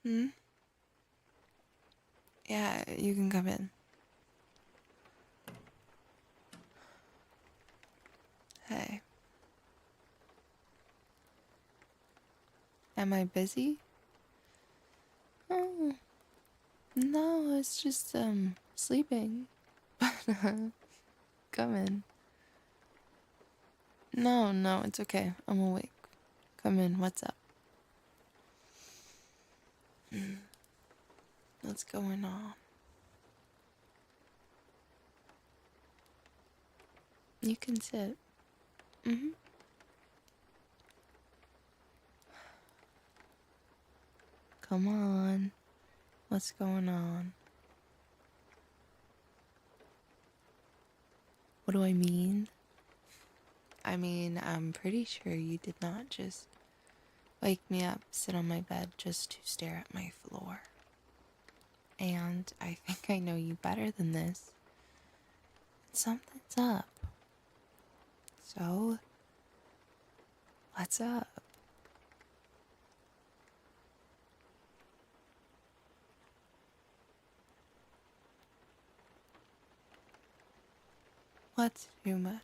Hmm? Yeah, you can come in. Hey. Am I busy? Oh, no, it's just, sleeping. But, come in. No, it's okay. I'm awake. Come in, what's up? What's going on? You can sit. Mm-hmm. Come on. What's going on? What do I mean? I mean, I'm pretty sure you did not just wake me up, sit on my bed just to stare at my floor. And I think I know you better than this. Something's up. So, what's up? What's too much?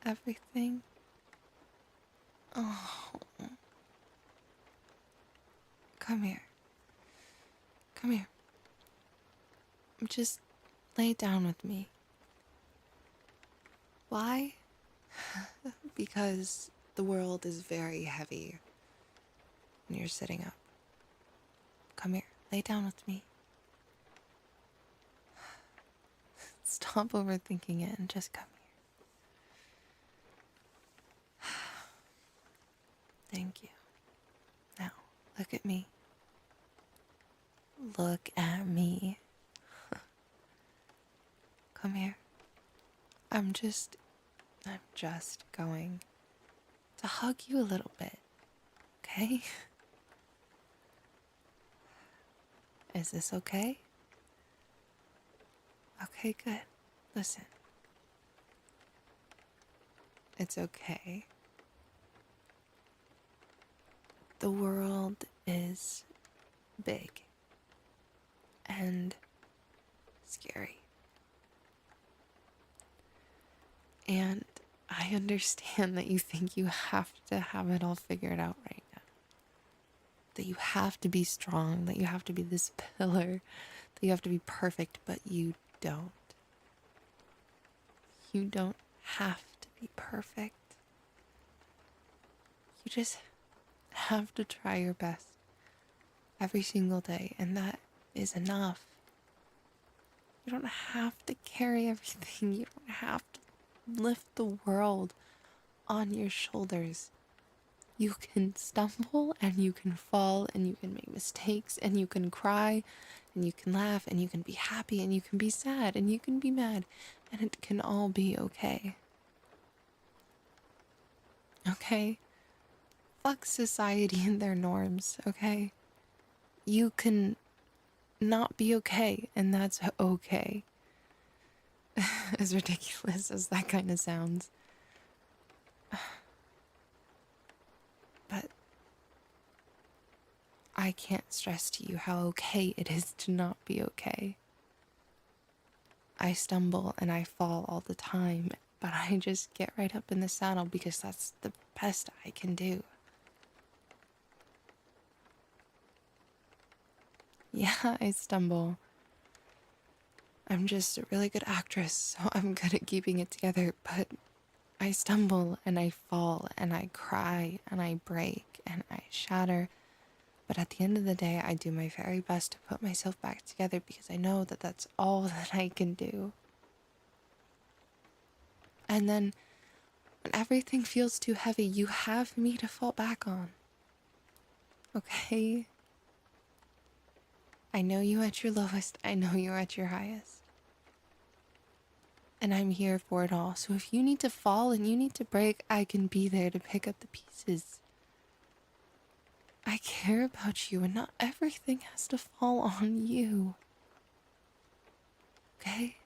Everything? Oh, come here. Come here. Just lay down with me. Why? Because the world is very heavy when you're sitting up. Come here. Lay down with me. Stop overthinking it and just come here. Thank you. Now, look at me. Look at me. Come here. I'm just going to hug you a little bit, okay? Is this okay? Okay, good. Listen. It's okay. The world is big and scary. And I understand that you think you have to have it all figured out right now. That you have to be strong, that you have to be this pillar, that you have to be perfect, but you don't. You don't have to be perfect. You just have to try your best every single day, and that is enough. You don't have to carry everything. You don't have to lift the world on your shoulders. You can stumble and you can fall and you can make mistakes and you can cry and you can laugh and you can be happy and you can be sad and you can be mad, and it can all be okay. Okay? Fuck society and their norms, okay? You can not be okay, and that's okay. As ridiculous as that kind of sounds. But I can't stress to you how okay it is to not be okay. I stumble and I fall all the time, but I just get right up in the saddle because that's the best I can do. Yeah, I stumble. I'm just a really good actress, so I'm good at keeping it together, but I stumble and I fall and I cry and I break and I shatter. But at the end of the day, I do my very best to put myself back together because I know that that's all that I can do. And then when everything feels too heavy, you have me to fall back on. Okay? I know you at your lowest, I know you're at your highest. And I'm here for it all. So if you need to fall and you need to break, I can be there to pick up the pieces. I care about you and not everything has to fall on you. Okay?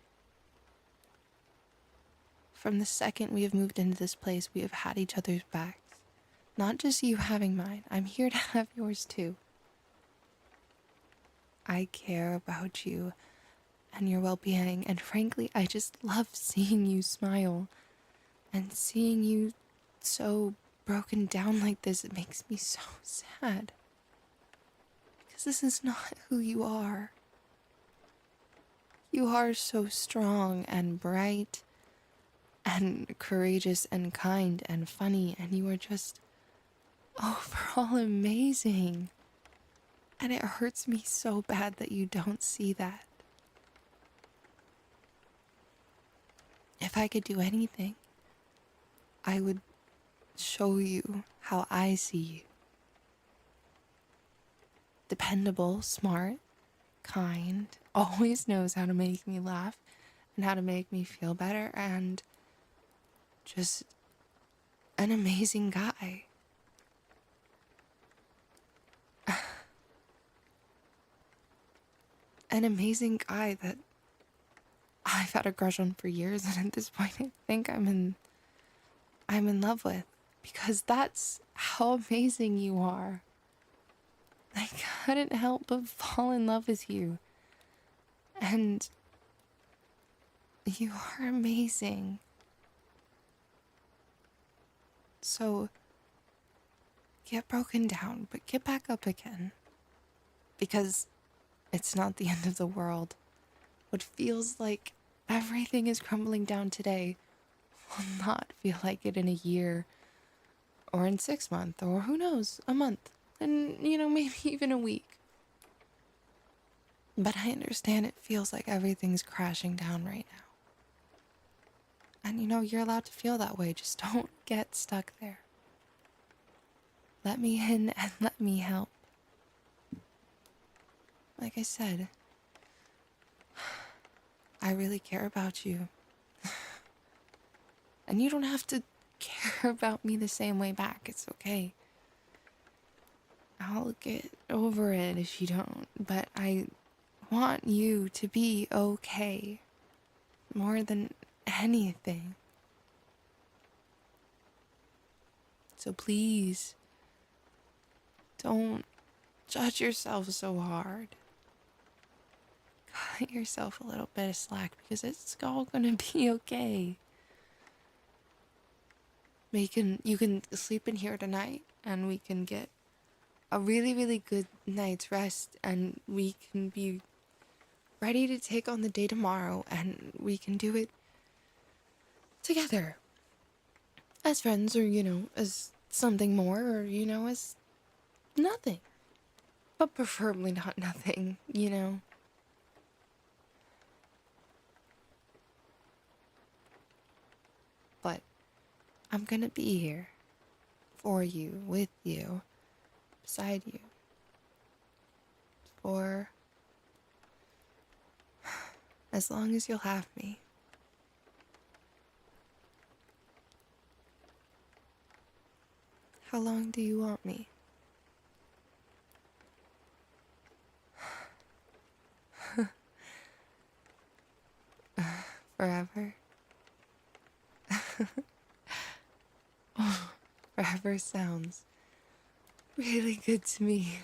From the second we have moved into this place, we have had each other's backs. Not just you having mine, I'm here to have yours too. I care about you and your well-being, and frankly, I just love seeing you smile and seeing you so broken down like this. It makes me so sad because this is not who you are. You are so strong and bright and courageous and kind and funny, and you are just overall amazing. And it hurts me so bad that you don't see that. If I could do anything, I would show you how I see you. Dependable, smart, kind, always knows how to make me laugh and how to make me feel better, and just an amazing guy. An amazing guy that I've had a crush on for years, and at this point I think I'm in love with, because that's how amazing you are. I couldn't help but fall in love with you. And you are amazing. So get broken down, but get back up again. Because it's not the end of the world. What feels like everything is crumbling down today will not feel like it in a year, or in 6 months, or who knows, a month, and maybe even a week. But I understand it feels like everything's crashing down right now. And you're allowed to feel that way, just don't get stuck there. Let me in and let me help. Like I said, I really care about you. And you don't have to care about me the same way back. It's okay. I'll get over it if you don't. But I want you to be okay. More than anything. So please, don't judge yourself so hard. Cut yourself a little bit of slack, because it's all gonna be okay. You can sleep in here tonight, and we can get a really, really good night's rest, and we can be ready to take on the day tomorrow, and we can do it together. As friends, or, as something more, or, as nothing. But preferably not nothing, But I'm gonna be here for you, with you, beside you, for as long as you'll have me. How long do you want me? Forever? Forever sounds really good to me.